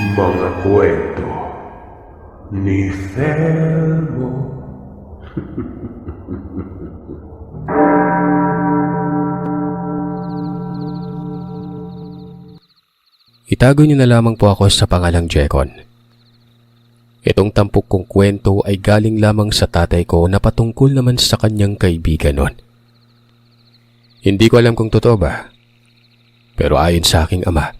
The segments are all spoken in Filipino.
Mga kwento ni Felmo. Itago niyo na lamang po ako sa pangalang Jekon. Itong tampok kong kwento ay galing lamang sa tatay ko na patungkol naman sa kanyang kaibigan noon. Hindi ko alam kung totoo ba, pero ayon sa aking ama,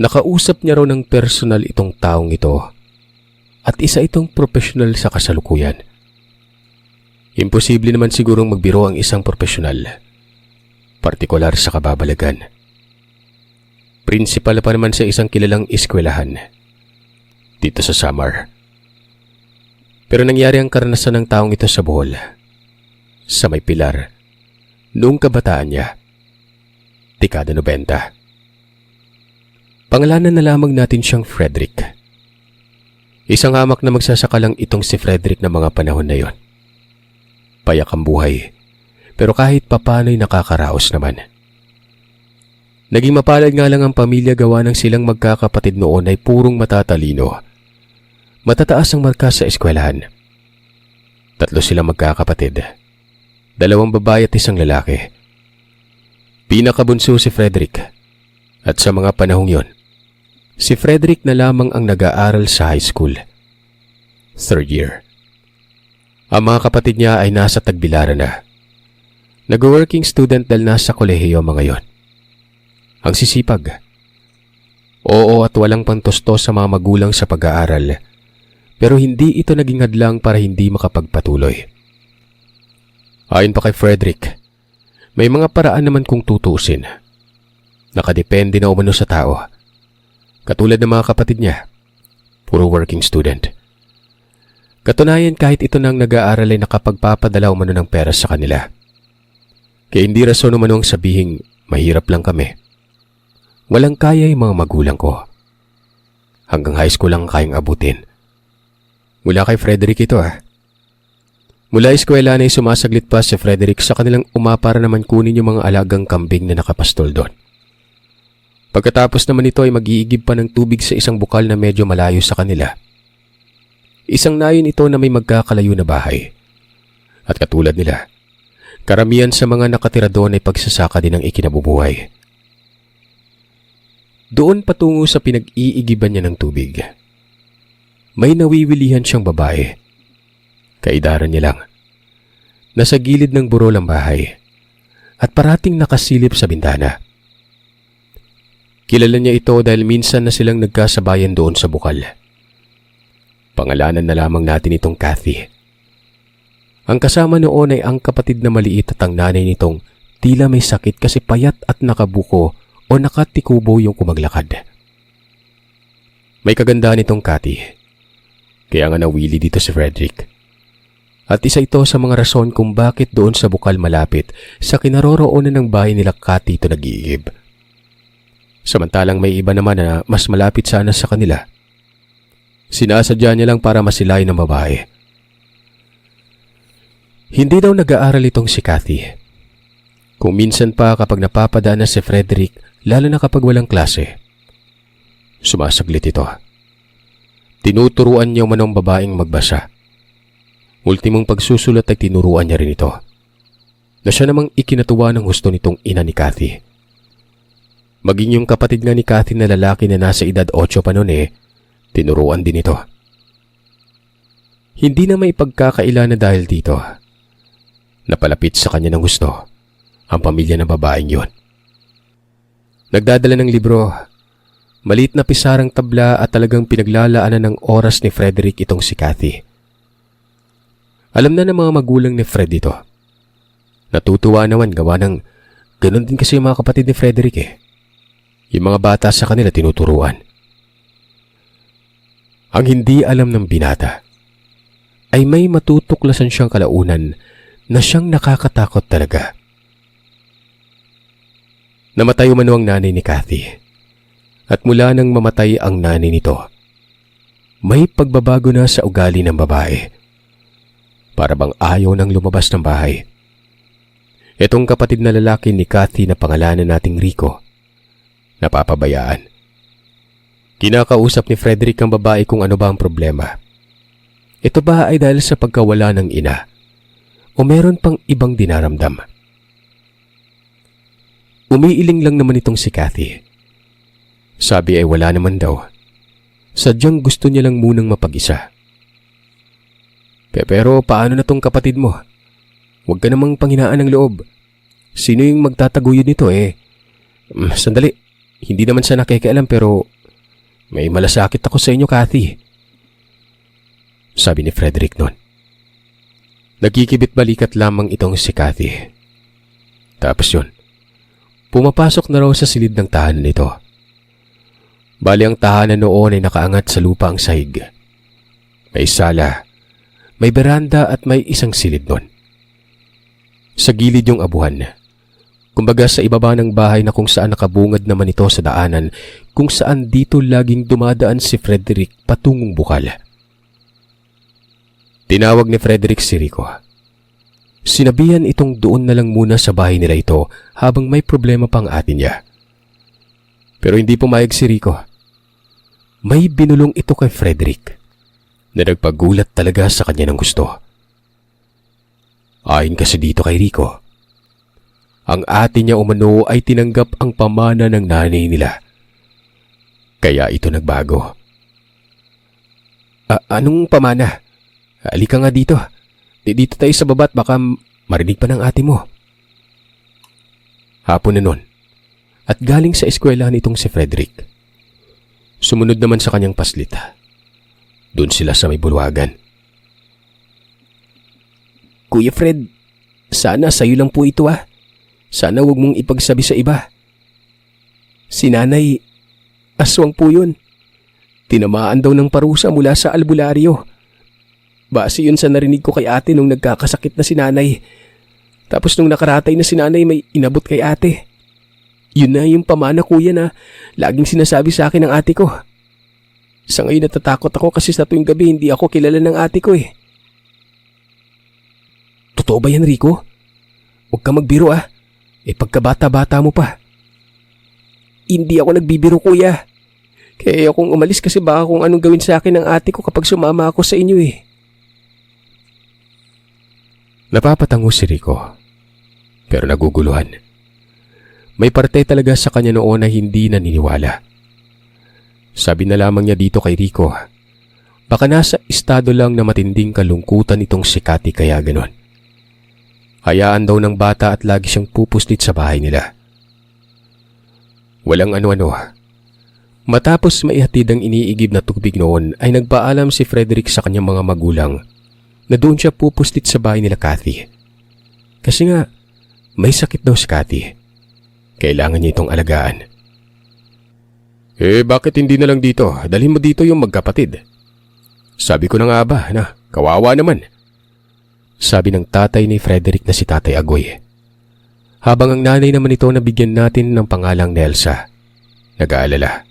nakausap niya raw ng personal itong taong ito at isa itong profesional sa kasalukuyan. Imposible naman sigurong magbiro ang isang profesional, partikular sa kababalagan. Principal pa naman sa isang kilalang eskwelahan dito sa Samar. Pero nangyari ang karanasan ng taong ito sa Bohol, sa May Pilar, noong kabataan niya, dekada 90. Pangalanan na lamang natin siyang Frederick. Isang hamak na magsasaka lang itong si Frederick na mga panahon na yon. Payak ang buhay, pero kahit papano'y nakakaraos naman. Naging mapalad nga lang ang pamilya gawa ng silang magkakapatid noon ay purong matatalino. Matataas ang marka sa eskwelahan. 3 silang magkakapatid. 2 babae at 1 lalaki. Pinakabunso si Frederick. At sa mga panahong yon, si Frederick na lamang ang nag-aaral sa high school. 3rd year. Ang mga kapatid niya ay nasa Tagbilaran na. Nag-working student dahil nasa kolehiyo mga yon. Ang sisipag. Oo at walang pantustos sa mga magulang sa pag-aaral, pero hindi ito naging hadlang para hindi makapagpatuloy. Ayon pa kay Frederick, may mga paraan naman kung tutuusin. Nakadepende na umano sa tao. Katulad ng mga kapatid niya, puro working student. Katunayan kahit ito nang nag-aaral ay nakapagpapadala umano ng pera sa kanila. Kaya hindi rason umano ang sabihing mahirap lang kami. Walang kaya yung mga magulang ko. Hanggang high school lang kayang abutin. Mula kay Frederick ito Mula eskwela na ay sumasaglit pa si Frederick sa kanilang para naman kunin yung mga alagang kambing na nakapastol doon. Pagkatapos naman ito ay mag-iigib pa ng tubig sa isang bukal na medyo malayo sa kanila. Isang nayon ito na may magkakalayo na bahay. At katulad nila, karamihan sa mga nakatira doon ay pagsasaka din ang ikinabubuhay. Doon patungo sa pinag-iigiban niya ng tubig. May nawiwilihan siyang babae. Kaidaran niya lang. Nasa gilid ng burol ang bahay at parating nakasilip sa bintana. Kilala niya ito dahil minsan na silang nagkasabayan doon sa bukal. Pangalanan na lamang natin itong Kathy. Ang kasama noon ay ang kapatid na maliit at ang nanay nitong tila may sakit kasi payat at nakabuko o nakatikubo yung kumaglakad. May kagandahan itong Kathy. Kaya nga nawili dito si Frederick. At isa ito sa mga rason kung bakit doon sa bukal malapit sa kinaroroonan ng bahay nila Kathy ito nag-iigib. Samantalang may iba naman na mas malapit sana sa kanila. Sinasadya niya lang para masilayan ng babae. Hindi daw nag-aaral itong si Kathy. Kung minsan pa kapag napapadaan na si Frederick, lalo na kapag walang klase, sumasaglit ito. Tinuturuan niya manong babaeng magbasa. Ultimong pagsusulat ay tinuruan niya rin ito. Na siya namang ikinatuwa ng gusto nitong ina ni Kathy. Maging yung kapatid nga ni Kathy na lalaki na nasa edad 8 pa noon tinuruan din ito. Hindi na may pagkakaila na dahil dito. Napalapit sa kanya ng gusto ang pamilya ng babaeng yon. Nagdadala ng libro, maliit na pisarang tabla at talagang pinaglalaanan ng oras ni Frederick itong si Kathy. Alam na ng mga magulang ni Fred ito. Natutuwa naman gawa ng ganun din kasi yung mga kapatid ni Frederick Yung mga bata sa kanila tinuturuan. Ang hindi alam ng binata ay may matutuklasan siyang kalaunan na siyang nakakatakot talaga. Namatay umano ang nanay ni Kathy. At mula nang mamatay ang nanay nito, may pagbabago na sa ugali ng babae. Para bang ayaw nang lumabas ng bahay. Itong kapatid na lalaki ni Kathy na pangalanan nating Rico, napapabayaan. Kinakausap ni Frederick ang babae kung ano ba ang problema. Ito ba ay dahil sa pagkawala ng ina o meron pang ibang dinaramdam? Umiiling lang naman itong si Kathy. Sabi ay wala naman daw. Sadyang gusto niya lang munang mapag-isa. Pero paano na tong kapatid mo? Huwag ka namang panghinaan ng loob. Sino yung magtataguyod nito eh? Sandali, hindi naman siya nakikialam pero may malasakit ako sa inyo, Kathy. Sabi ni Frederick noon. Nagkikibit balikat lamang itong si Kathy. Tapos yun, pumapasok na raw sa silid ng tahanan nito. Bali ang tahanan noon ay nakaangat sa lupa ang sahig. May sala, may beranda at may isang silid noon. Sa gilid yung abuhan. Kumbaga sa ibaba ng bahay na kung saan nakabungad naman ito sa daanan kung saan dito laging dumadaan si Frederick patungong bukal. Tinawag ni Frederick si Rico. Sinabihan itong doon na lang muna sa bahay nila ito habang may problema pang ate niya. Pero hindi pumayag si Rico. May binulong ito kay Frederick na nagpagulat talaga sa kanya ng gusto. Ayon kasi dito kay Rico, ang ate niya umano ay tinanggap ang pamana ng nanay nila. Kaya ito nagbago. Anong pamana? Halika nga dito. Dito tayo sa baba at baka marinig pa ng ate mo. Hapon na nun. At galing sa eskwelahan itong si Frederick. Sumunod naman sa kanyang paslit. Doon sila sa may bulwagan. Kuya Fred, sana sa'yo lang po ito ah. Sana huwag mong ipagsabi sa iba. Si nanay, aswang po yun. Tinamaan daw ng parusa mula sa albularyo. Base yun sa narinig ko kay ate nung nagkakasakit na si nanay. Tapos nung nakaratay na si nanay may inabot kay ate. Yun na yung pamana kuya na laging sinasabi sa akin ng ate ko. Sa ngayon natatakot ako kasi sa tuwing gabi hindi ako kilala ng ate ko eh. Totoo ba yan, Rico? Huwag ka magbiro ah. Pagkabata-bata mo pa. Hindi ako nagbibiro kuya. Kaya akong umalis kasi baka kung anong gawin sa akin ng ate ko kapag sumama ako sa inyo eh. Napapatango si Rico, pero naguguluhan. May parte talaga sa kanya noon na hindi naniniwala. Sabi na lamang niya dito kay Rico, baka nasa estado lang na matinding kalungkutan itong si Kathy kaya ganon. Hayaan daw ng bata at lagi siyang pupuslit sa bahay nila. Walang ano-ano. Matapos maihatid ang iniigib na tubig noon ay nagpaalam si Frederick sa kanyang mga magulang na doon siya pupuslit sa bahay nila Kathy. Kasi nga, may sakit daw si Kathy. Kailangan niya itong alagaan. Bakit hindi na lang dito? Dalhin mo dito yung magkapatid. Sabi ko na nga ba na kawawa naman. Sabi ng tatay ni Frederick na si Tatay Agoy. Habang ang nanay naman ito nabigyan natin ng pangalang Nelsa. Nag-aalala.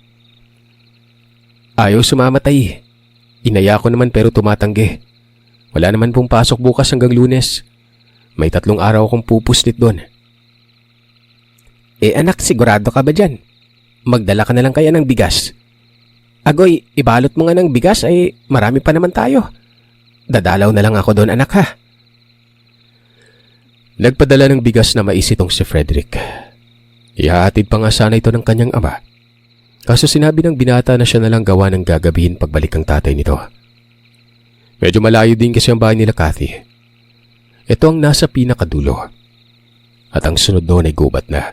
Ayaw sumamatay. Inaya ko naman pero tumatanggi. Wala naman pong pasok bukas hanggang Lunes. May 3 araw akong pupuslit doon. Anak, sigurado ka ba dyan? Magdala ka na lang kaya ng bigas. Agoy, ibalot mo nga ng bigas ay marami pa naman tayo. Dadalaw na lang ako doon anak ha. Nagpadala ng bigas na mais itong si Frederick. Ihahatid pa nga sana ito ng kanyang ama. Kaso sinabi ng binata na siya na lang gawa ng gagabihin pagbalik ang tatay nito. Medyo malayo din kasi ang bahay nila Kathy. Ito ang nasa pinakadulo. At ang sunod noon ay gubat na.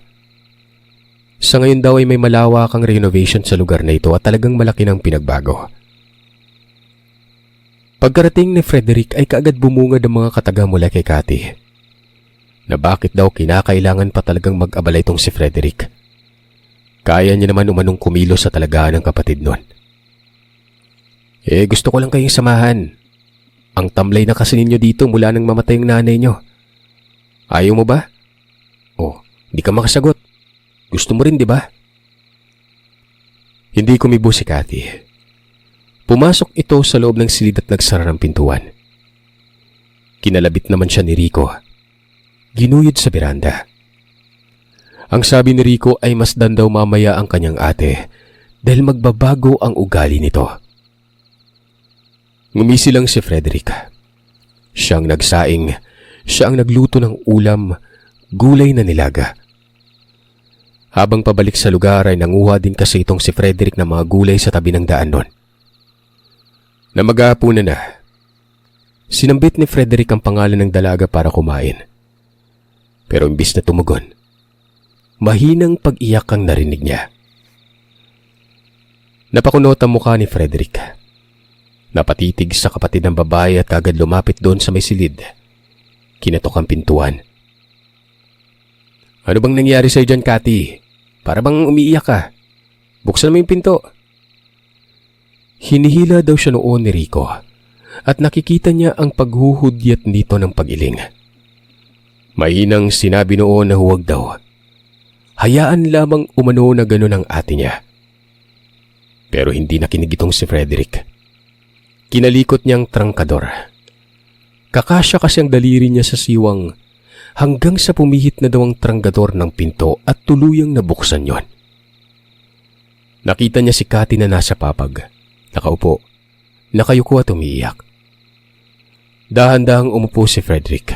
Sa ngayon daw ay may malawakang renovation sa lugar na ito at talagang malaki ng pinagbago. Pagkarating ni Frederick ay kaagad bumungad ang mga kataga mula kay Kathy. Na bakit daw kinakailangan pa talagang mag-abala itong si Frederick. Kaya niya naman umanong kumilos sa talagahan ng kapatid nun. Gusto ko lang kayong samahan. Ang tamlay na kasi ninyo dito mula nang mamatay ang nanay nyo. Ayaw mo ba? Di ka makasagot. Gusto mo rin, di ba? Hindi kumibo si Kathy. Pumasok ito sa loob ng silid at nagsara ng pintuan. Kinalabit naman siya ni Rico. Ginuyod sa beranda. Ang sabi ni Rico ay masdan daw mamaya ang kanyang ate dahil magbabago ang ugali nito. Ngumisi lang si Frederick. Siyang nagsaing, siya ang nagluto ng ulam, gulay na nilaga. Habang pabalik sa lugar ay nanguha din kasi itong si Frederick ng mga gulay sa tabi ng daan nun. Na mag-aapunan na, sinambit ni Frederick ang pangalan ng dalaga para kumain. Pero imbis na tumugon, mahinang pag-iyak ang narinig niya. Napakunot ang mukha ni Frederick. Napatitig sa kapatid ng babae at agad lumapit doon sa may silid. Kinatok ang pintuan. "Ano bang nangyari sa'yo dyan, Cathy? Para bang umiiyak ka? Buksan mo yung pinto." Hinihila daw siya noon ni Rico at nakikita niya ang paghuhudyat nito ng pag-iling. Mahinang sinabi noon na huwag daw. Hayaan lamang umano na gano'n ang ate niya. Pero hindi nakinig itong si Frederick. Kinalikot niyang trangkador. Kakasya kasi ang daliri niya sa siwang hanggang sa pumihit na daw ang trangkador ng pinto at tuluyang nabuksan yon. Nakita niya si Cathy na nasa papag. Nakaupo, nakayuko at umiiyak. Dahan-dahang umupo si Frederick.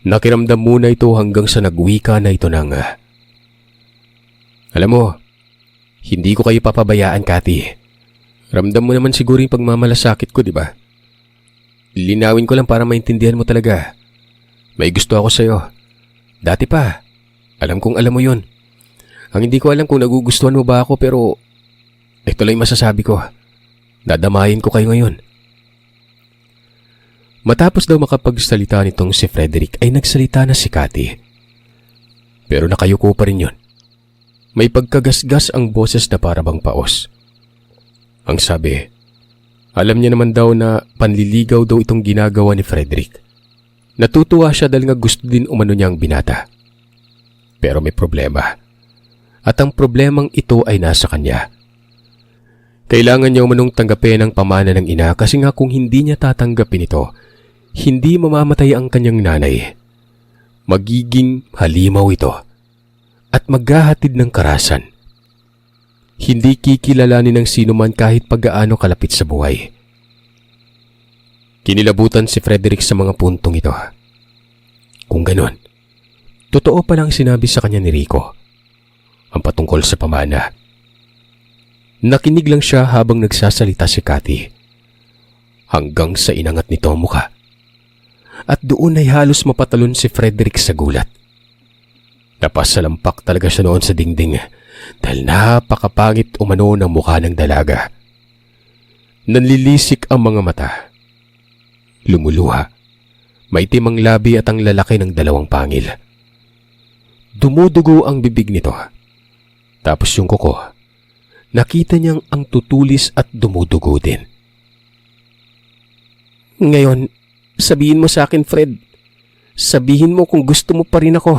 Nakiramdam muna ito hanggang sa nagwika na ito ng, "Alam mo, hindi ko kayo papabayaan, Cathy. Ramdam mo naman siguro yung pagmamalasakit ko, di ba? Linawin ko lang para maintindihan mo talaga. May gusto ako sa'yo. Dati pa, alam kong alam mo yun. Ang hindi ko alam kung nagugustuhan mo ba ako pero ito lang yung masasabi ko. Dadamayin ko kayo ngayon." Matapos daw makapagsalita nitong si Frederick ay nagsalita na si Cathy. Pero nakayuko pa rin yun. May pagkagasgas ang boses na para bang paos. Ang sabi, alam niya naman daw na panliligaw daw itong ginagawa ni Frederick. Natutuwa siya dahil nga gusto din umano niya ang binata. Pero may problema. At ang problemang ito ay nasa kanya. Kailangan niya umanong tanggapin ang pamana ng ina kasi nga kung hindi niya tatanggapin ito, hindi mamamatay ang kanyang nanay. Magiging halimaw ito at maghahatid ng karasan. Hindi kikilalanin ng sino man kahit paggaano kalapit sa buhay. Kinilabutan si Frederick sa mga puntong ito. Kung ganon, totoo palang sinabi sa kanya ni Rico ang patungkol sa pamana. Nakinig lang siya habang nagsasalita si Cathy. Hanggang sa inangat nito ang mukha. At doon ay halos mapatalon si Frederick sa gulat. Napasalampak talaga siya noon sa dingding dahil napakapangit umano ng mukha ng dalaga. Nanlilisik ang mga mata. Lumuluha. Maitim ang labi at ang lalaki ng dalawang pangil. Dumudugo ang bibig nito. Tapos yung kuko, nakita niyang ang tutulis at dumudugo din. "Ngayon, sabihin mo sa akin, Fred. Sabihin mo kung gusto mo pa rin ako.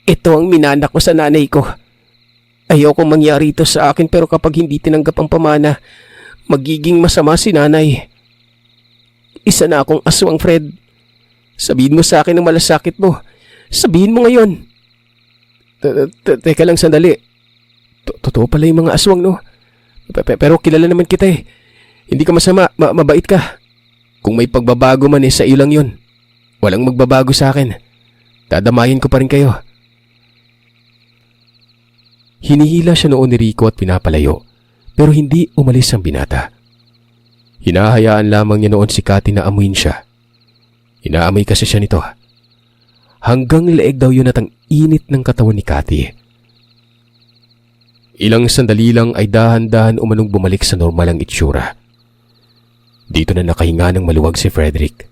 Ito ang minanak ko sa nanay ko. Ayoko mangyari ito sa akin pero kapag hindi tinanggap ang pamana, magiging masama si nanay. Isa na akong aswang, Fred. Sabihin mo sa akin ang malasakit mo. Sabihin mo ngayon." Teka lang sandali. Totoo pala yung mga aswang, no? Pero kilala naman kita eh. Hindi ka masama, mabait ka. Kung may pagbabago man sa iyo lang yun. Walang magbabago sa akin. Dadamayin ko pa rin kayo. Hinihila siya noon ni Rico at pinapalayo, pero hindi umalis ang binata. Hinahayaan lamang niya noon si Cathy na amuin siya. Inaamoy kasi siya nito. Hanggang leeg daw yun at ang init ng katawan ni Cathy. Ilang sandali lang ay dahan-dahan umanong bumalik sa normal ang itsura. Dito na nakahinga ng maluwag si Frederick.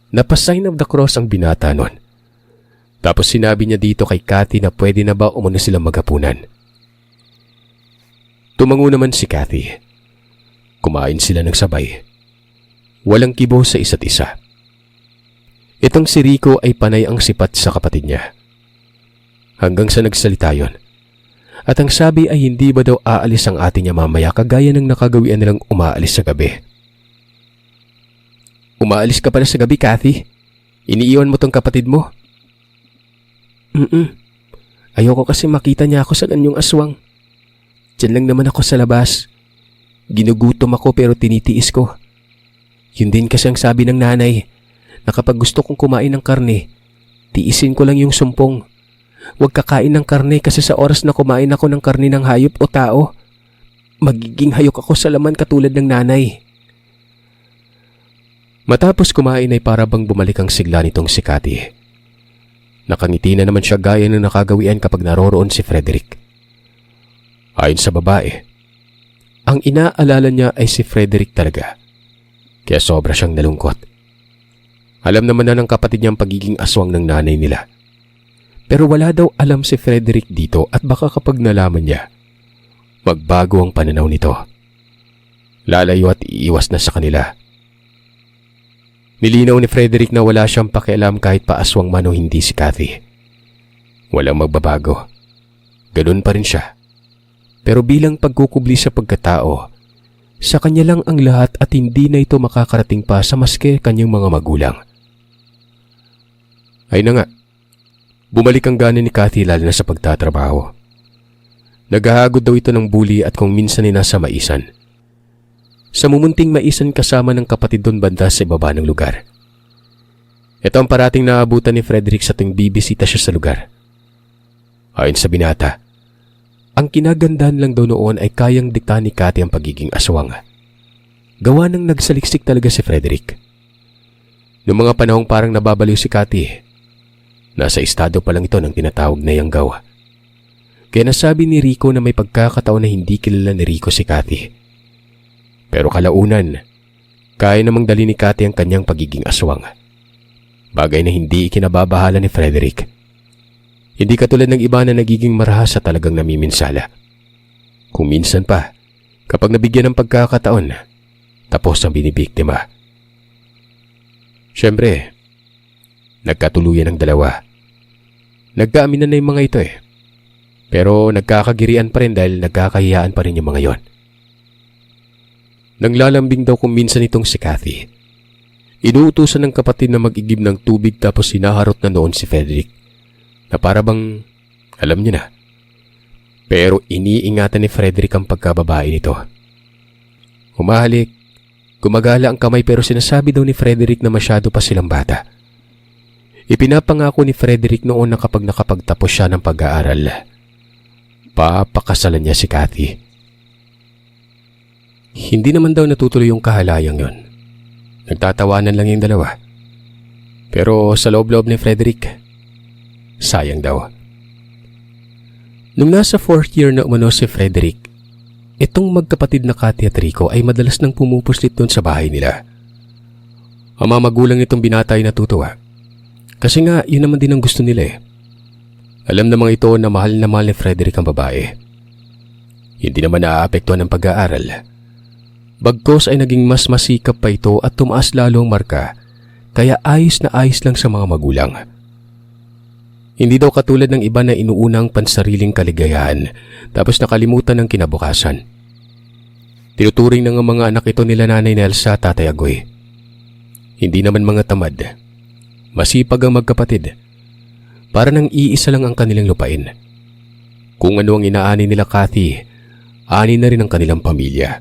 Napasign of the cross ang binata noon. Tapos sinabi niya dito kay Cathy na pwede na ba umano silang maghapunan. Tumango naman si Cathy. Kumain sila ng sabay. Walang kibo sa isa't isa. Itong si Rico ay panay ang sipat sa kapatid niya. Hanggang sa nagsalita yon. At ang sabi ay hindi ba daw aalis ang ate niya mamaya kagaya ng nakagawian nilang umaalis sa gabi. "Umaalis ka pala sa gabi, Cathy? Iniiwan mo tong kapatid mo?" Ayoko kasi makita niya ako sa ganyong aswang. Diyan lang naman ako sa labas. Ginugutom ako pero tinitiis ko. Yun din kasi ang sabi ng nanay, na kapag gusto kong kumain ng karne, tiisin ko lang yung sumpong. Huwag kakain ng karne kasi sa oras na kumain ako ng karne ng hayop o tao, magiging hayok ako sa laman katulad ng nanay. Matapos kumain ay para bang bumalik ang sigla nitong si Cathy. Nakangiti na naman siya gaya ng nakagawian kapag naroroon si Frederick. Ayon sa babae, ang inaalala niya ay si Frederick talaga, kaya sobra siyang nalungkot. Alam naman na ng kapatid niyang pagiging aswang ng nanay nila. Pero wala daw alam si Frederick dito at baka kapag nalaman niya, magbago ang pananaw nito. Lalayo at iiwas na sa kanila. Nilinaw ni Frederick na wala siyang pakialam kahit pa aswang man o hindi si Cathy. Walang magbabago. Ganun pa rin siya. Pero bilang pagkukubli sa pagkatao, sa kanya lang ang lahat at hindi na ito makakarating pa sa maske kanyang mga magulang. Ay na nga, bumalik ang gana ni Cathy lalo na sa pagtatrabaho. Naghahagod daw ito ng bully at kung minsan ay nasa maisan. Sa mumunting maisan kasama ng kapatid doon banda sa ibaba ng lugar. Ito ang parating naabutan ni Frederick sa tuwing bibisita siya sa lugar. Ayon sa binata, ang kinagandahan lang daw noon ay kayang dikta ni Cathy ang pagiging aswang. Gawa ng nagsaliksik talaga si Frederick. Noong mga panahong parang nababaliw si Cathy, nasa estado pa lang ito ng tinatawag na yanggaw. Kaya nasabi ni Rico na may pagkakataon na hindi kilala ni Rico si Cathy. Pero kalaunan, kaya namang dali ni Cathy ang kanyang pagiging aswang. Bagay na hindi ikinababahala ni Frederick. Hindi katulad ng iba na nagiging marahas sa talagang namiminsala. Kung minsan pa, kapag nabigyan ng pagkakataon, tapos ang binibiktima. Siyempre, nagkatuluyan ang dalawa. Nagkaaminan na yung mga ito eh. Pero nagkakagirian pa rin dahil nagkakahiyaan pa rin yung mga yon. Nanglalambing daw kung minsan itong si Cathy. Inuutusan ng kapatid na mag-igib ng tubig tapos hinaharot na noon si Frederick. Na para bang alam niya na. Pero iniingatan ni Frederick ang pagkababae nito. Humahalik, gumagala ang kamay pero sinasabi daw ni Frederick na masyado pa silang bata. Ipinapangako ni Frederick noon na kapag nakapagtapos siya ng pag-aaral, papakasalan niya si Cathy. Hindi naman daw natutuloy yung kahalayang yon. Nagtatawanan lang yung dalawa. Pero sa loob-loob ni Frederick, sayang daw. Nung nasa 4th year na umano si Frederick, itong magkapatid na Cathy at Rico ay madalas nang pumupuslit doon sa bahay nila. Ang mga magulang itong binata ay natutuwa. Kasi nga, yun naman din ang gusto nila eh. Alam namang ito na mahal ni Frederick ang babae. Hindi naman naaapektuhan ng pag-aaral. Bagkos ay naging mas masikap pa ito at tumaas lalo ang marka, kaya ayos na ayos lang sa mga magulang. Hindi daw katulad ng iba na inuunang pansariling kaligayahan tapos nakalimutan ng kinabukasan. Tinuturing ng mga anak ito nila Nanay Nelsa at Tatay Agoy. Hindi naman mga tamad. Masipag ang magkapatid. Para nang iisa lang ang kanilang lupain. Kung ano ang inaani nila Cathy, ani na rin ang kanilang pamilya.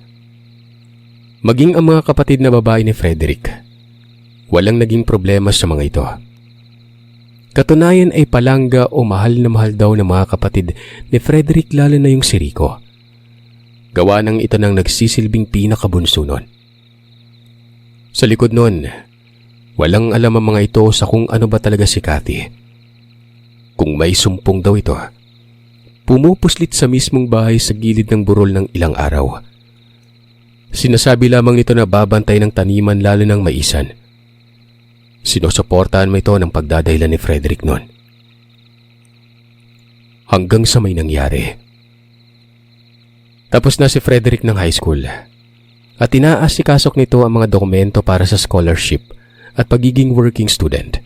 Maging ang mga kapatid na babae ni Frederick, walang naging problema sa mga ito. Katunayan ay palangga o mahal na mahal daw ng mga kapatid ni Frederick lalo na yung si Rico. Gawa ng ito ng nagsisilbing pinakabunso nun. Sa likod nun, walang alam ang mga ito sa kung ano ba talaga si Cathy. Kung may sumpong daw ito, pumupuslit sa mismong bahay sa gilid ng burol ng ilang araw. Sinasabi lamang nito na babantay ng taniman lalo ng maisan. Sinusuportahan mo ito ng pagdadahilan ni Frederick noon. Hanggang sa may nangyari. Tapos na si Frederick ng high school at inaasikasok nito ang mga dokumento para sa scholarship at pagiging working student.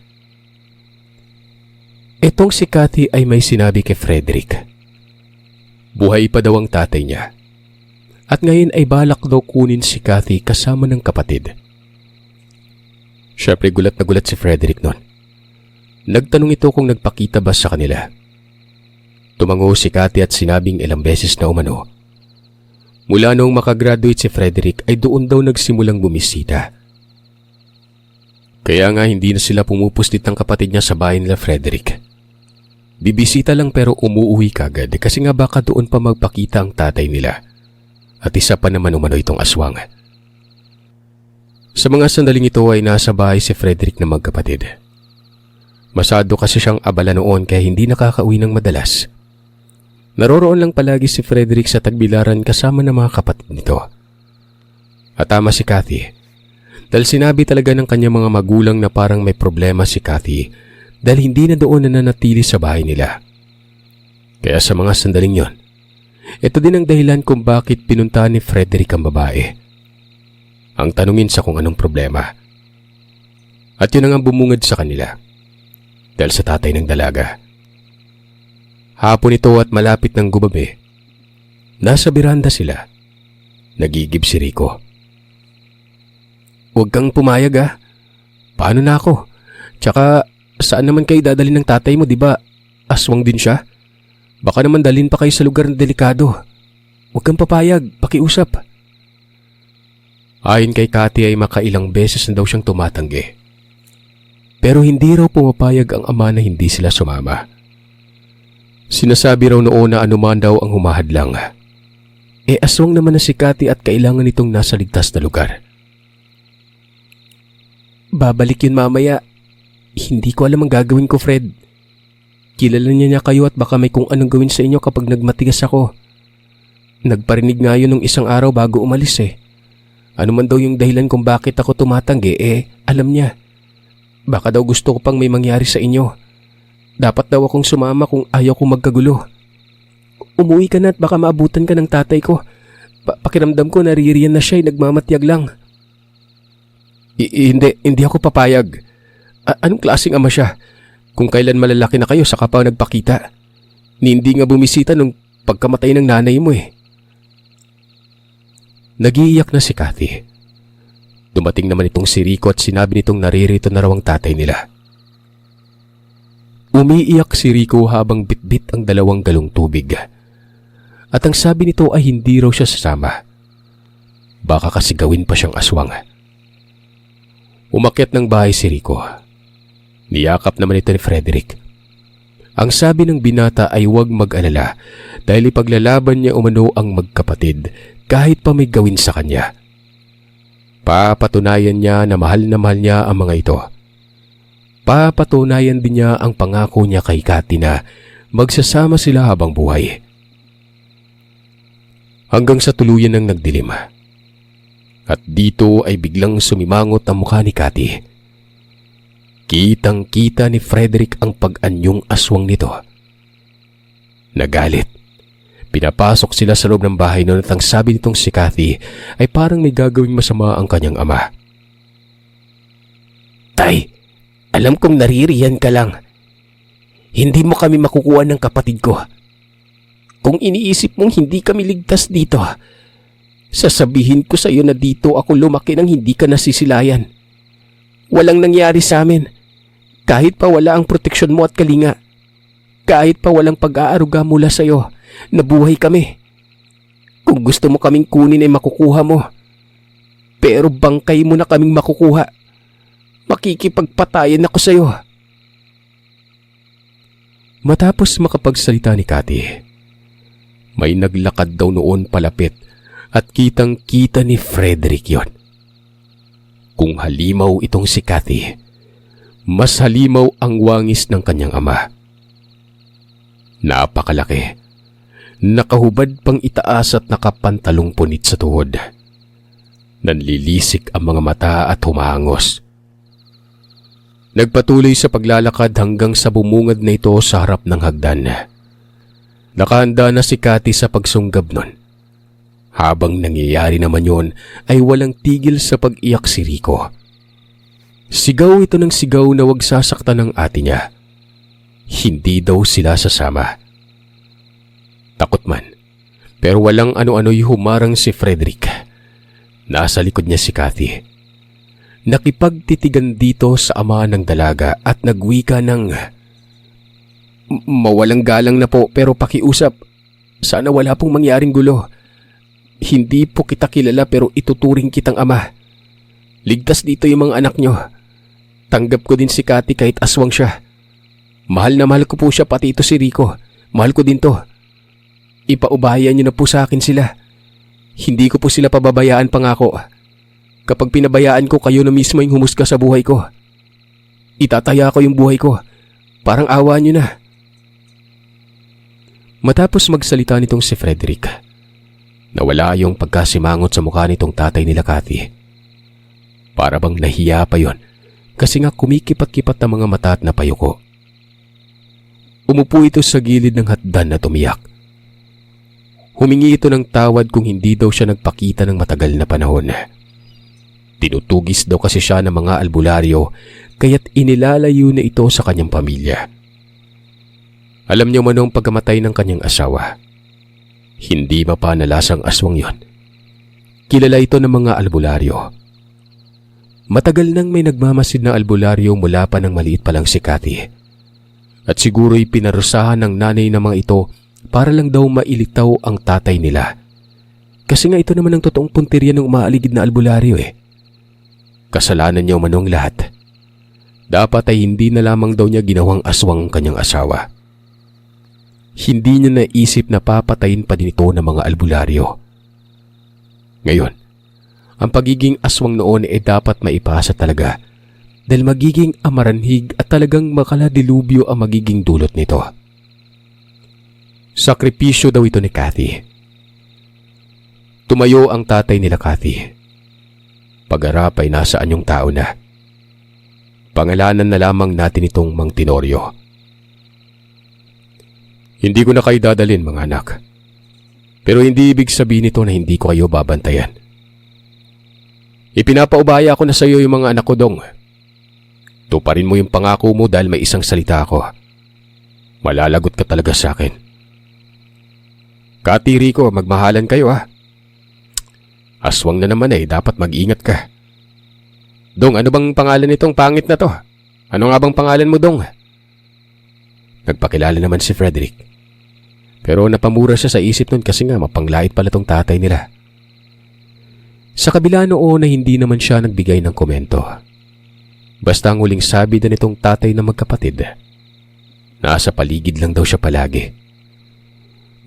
Itong si Cathy ay may sinabi kay Frederick. Buhay pa daw ang tatay niya. At ngayon ay balak daw kunin si Cathy kasama ng kapatid. Siyempre gulat na gulat si Frederick noon. Nagtanong ito kung nagpakita ba sa kanila. Tumango si Cathy at sinabing ilang beses na umano Mula noong makagraduate si Frederick ay doon daw nagsimulang bumisita. Kaya nga hindi na sila pumupuslit ng kapatid niya sa bahay nila Frederick. Bibisita lang pero umuuwi kagad kasi nga baka doon pa magpakita ang tatay nila. At isa pa naman umano itong aswang. Sa mga sandaling ito ay nasa bahay si Frederick na magkapatid. Masyado kasi siyang abala noon kaya hindi nakakauwi ng madalas. Naroroon lang palagi si Frederick sa tagbilaran kasama ng mga kapatid nito. At tama si Kathy. Dahil sinabi talaga ng kanyang mga magulang na parang may problema si Kathy dahil hindi na doon nananatili sa bahay nila. Kaya sa mga sandaling yon, ito din ang dahilan kung bakit pinunta ni Frederick ang babae. Ang tanungin sa kung anong problema. At yun ang bumungad sa kanila. Dahil sa tatay ng dalaga. Hapon ito at malapit ng gubabi. Nasa biranda sila. Nagigib si Rico. Huwag kang pumayag ah. Paano na ako? Tsaka saan naman kayo dadalhin ng tatay mo, di ba? Aswang din siya. Baka naman dalhin pa kayo sa lugar na delikado. Huwag kang papayag, pakiusap. Ayon kay Kathy ay makailang beses na daw siyang tumatanggi. Pero hindi raw pumapayag ang ama na hindi sila sumama. Sinasabi raw noon na anuman daw ang humahadlang. Aswang naman na si Kathy at kailangan itong nasa ligtas na lugar. Babalik yun mamaya. Hindi ko alam ang gagawin ko, Fred. Kilala niya kayo at baka may kung anong gawin sa inyo kapag nagmatigas ako. Nagparinig nga yun nung isang araw bago umalis eh. Ano man daw yung dahilan kung bakit ako tumatanggi, alam niya. Baka daw gusto ko pang may mangyari sa inyo. Dapat daw akong sumama kung ayaw kong magkagulo. Umuwi ka na at baka maabutan ka ng tatay ko. Pakiramdam ko naririyan na siya ay nagmamatyag lang. Hindi ako papayag. Anong klaseng ama siya? Kung kailan malalaki na kayo saka pa nagpakita. Hindi nga bumisita nung pagkamatay ng nanay mo eh. Nagiiyak na si Kathy. Dumating naman itong si Rico at sinabi nitong naririto na raw ang tatay nila. Umiiyak si Rico habang bitbit ang dalawang galong tubig. At ang sabi nito ay hindi raw siya sasama. Baka kasi gawin pa siyang aswang. Umakyat ng bahay si Rico. Niyakap naman ito ni Frederick. Ang sabi ng binata ay huwag mag-alala dahil ipaglalaban niya umano ang magkapatid kahit pa may gawin sa kanya. Papatunayan niya na mahal niya ang mga ito. Papatunayan din niya ang pangako niya kay Kathy na magsasama sila habang buhay. Hanggang sa tuluyan ng nagdilim. At dito ay biglang sumimangot ang mukha ni Kathy. Kitang-kita ni Frederick ang pag-anyong aswang nito. Nagalit. Pinapasok sila sa loob ng bahay noon at ang sabi nitong si Kathy ay parang may gagawing masama ang kanyang ama. Tay, alam kong naririyan ka lang. Hindi mo kami makukuha ng kapatid ko. Kung iniisip mong hindi kami ligtas dito, sasabihin ko sa iyo na dito ako lumaki nang hindi ka nasisilayan. Walang nangyari sa amin. Kahit pa wala ang proteksyon mo at kalinga. Kahit pa walang pag-aaruga mula sa iyo, nabuhay kami. Kung gusto mo kaming kunin ay makukuha mo. Pero bangkay mo na kaming makukuha. Makikipagpatayan ako sa iyo. Matapos makapagsalita ni Kathy, may naglakad daw noon palapit at kitang-kita ni Frederick yon. Kung halimaw itong si Kathy, mas halimaw ang wangis ng kanyang ama. Napakalaki. Nakahubad pang itaas at nakapantalong punit sa tuhod. Nanlilisik ang mga mata at humangos. Nagpatuloy sa paglalakad hanggang sa bumungad na ito sa harap ng hagdan. Nakahanda na si Kathy sa pagsunggab nun. Habang nangyayari naman yon ay walang tigil sa pag-iyak si Rico. Sigaw ito ng sigaw na wag sasaktan ng ate niya. Hindi daw sila sasama. Takot man, pero walang ano-ano'y humarang si Frederick. Nasa likod niya si Kathy. Nakipagtitigan dito sa ama ng dalaga at nagwika ng, "Mawalang galang na po pero pakiusap. Sana wala pong mangyaring gulo. Hindi po kita kilala pero ituturing kitang ama. Ligtas dito yung mga anak nyo. Tanggap ko din si Cathy kahit aswang siya. Mahal na mahal ko po siya pati ito si Rico. Mahal ko din to. Ipaubayan nyo na po sa akin sila. Hindi ko po sila pababayaan pangako. Kapag pinabayaan ko, kayo na mismo yung humusga sa buhay ko. Itataya ko yung buhay ko. Parang awa nyo na. Matapos magsalita nitong si Frederick, nawala yung pagkasimangot sa mukha nitong tatay nila Cathy. Para bang nahiya pa yon kasi nga kumikipat-kipat ang mga mata at napayuko. Umupo ito sa gilid ng hatdan at umiyak. Humingi ito ng tawad kung hindi daw siya nagpakita ng matagal na panahon. Tinutugis daw kasi siya ng mga albularyo kaya't inilalayo na ito sa kanyang pamilya. Alam niyo manong pagkamatay ng kanyang asawa, hindi mapanalasang aswang yon. Kilala ito ng mga albularyo. Matagal nang may nagmamasid na albularyo mula pa ng maliit pa lang si Cathy. At siguro'y pinarusahan ng nanay ng mga ito para lang daw mailitaw ang tatay nila. Kasi nga ito naman ang totoong punteriya ng umaaligid na albularyo eh. Kasalanan niya manong lahat. Dapat ay hindi na lamang daw niya ginawang aswang ang kanyang asawa. Hindi niya naisip na papatayin pa din ito ng mga albularyo. Ngayon, ang pagiging aswang noon ay dapat maipasa talaga dahil magiging amaranhig at talagang makaladilubyo ang magiging dulot nito. Sakripisyo daw ito ni Cathy. Tumayo ang tatay nila Cathy. Pag-arap ay nasaan yung tao na. Pangalanan na lamang natin itong Mang Tenorio. Hindi ko na kayo dadalhin mga anak. Pero hindi ibig sabihin nito na hindi ko kayo babantayan. Ipinapaubaya ko na sa iyo yung mga anak ko dong. Tuparin mo yung pangako mo dahil may isang salita ako. Malalagot ka talaga sa akin. Cathy, Rico, magmahalan kayo ha. Aswang na naman eh, dapat mag-ingat ka. Dong, ano bang pangalan nitong pangit na to? Ano nga bang pangalan mo, Dong? Nagpakilala naman si Frederick. Pero napamura siya sa isip nun kasi nga mapanglait pala tong tatay nila. Sa kabila noon na hindi naman siya nagbigay ng komento. Basta ang huling sabi na nitong tatay na magkapatid, nasa paligid lang daw siya palagi.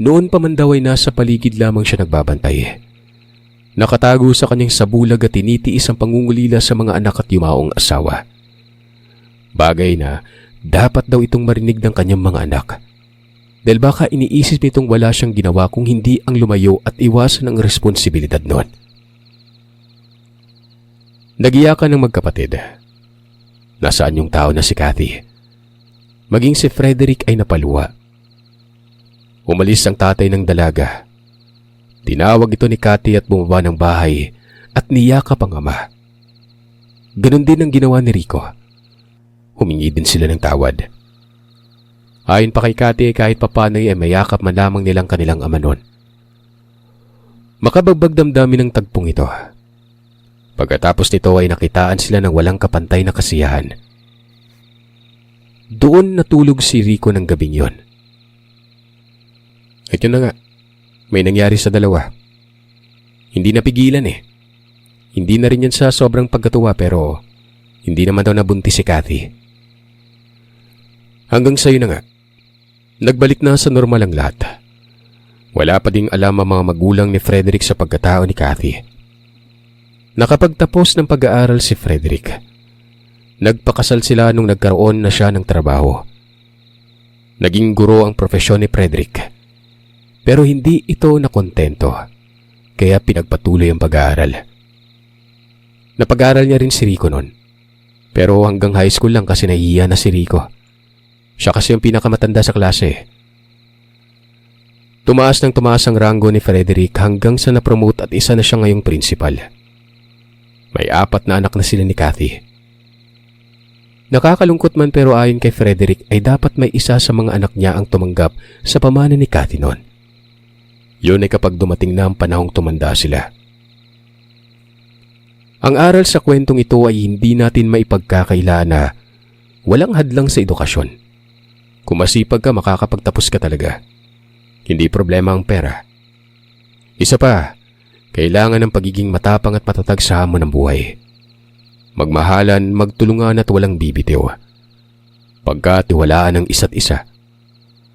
Noon pa man daw ay nasa paligid lamang siya nagbabantay. Nakatago sa kanyang sabulag at tinitiis ang pangungulila sa mga anak at yumaong asawa. Bagay na dapat daw itong marinig ng kanyang mga anak. Dahil baka iniisip nitong wala siyang ginawa kung hindi ang lumayo at iwasan ang responsibilidad noon. Nagiyakan ng magkapatid. Nasaan yung tao na si Cathy? Maging si Frederick ay napaluwa. Umalis ang tatay ng dalaga. Tinawag ito ni Cathy at bumaba ng bahay at niyakap ang ama. Ganon din ang ginawa ni Rico. Humingi din sila ng tawad. Ayon pa kay Cathy kahit papano ay mayakap man lamang nilang kanilang ama noon. Makabagbag damdamin ng tagpong ito. Pagkatapos nito ay nakitaan sila ng walang kapantay na kasiyahan. Doon natulog si Rico ng gabing yon. At yun na nga. May nangyari sa dalawa. Hindi napigilan eh. Hindi na rin yan sa sobrang pagkatuwa pero hindi naman daw nabuntis si Cathy. Hanggang sa'yo na nga. Nagbalik na sa normal ang lahat. Wala pa ding alam ang mga magulang ni Frederick sa pagkatao ni Cathy. Nakapagtapos ng pag-aaral si Frederick. Nagpakasal sila nung nagkaroon na siya ng trabaho. Naging guro ang profesyon ni Frederick. Pero hindi ito nakontento, kaya pinagpatuloy ang pag-aaral. Napag-aaral niya rin si Rico noon. Pero hanggang high school lang kasi nahihiya na si Rico. Siya kasi yung pinakamatanda sa klase. Tumaas ng tumaas ang ranggo ni Frederick hanggang sa na-promote at isa na siya ngayong principal. May 4 na anak na sila ni Cathy. Nakakalungkot man pero ayon kay Frederick ay dapat may isa sa mga anak niya ang tumanggap sa pamana ni Cathy noon. Yun ay kapag dumating na ang panahong tumanda sila. Ang aral sa kwentong ito ay hindi natin maipagkakaila na walang hadlang sa edukasyon. Kung masipag ka, makakapagtapos ka talaga. Hindi problema ang pera. Isa pa, Kailangan ng pagiging matapang at matatag sa hamon ng buhay. Magmahalan, magtulungan at walang bibitiw. Pagkatiwalaan ng isa't isa.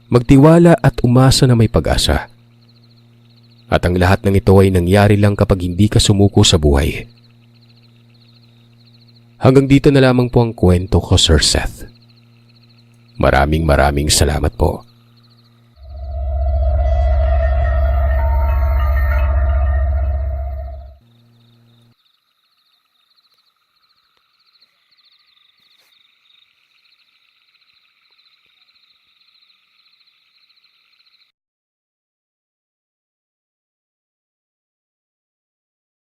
Magtiwala at umasa na may pag-asa. At ang lahat ng ito ay nangyari lang kapag hindi ka sumuko sa buhay. Hanggang dito na lamang po ang kwento ko, Sir Seth. Maraming salamat po.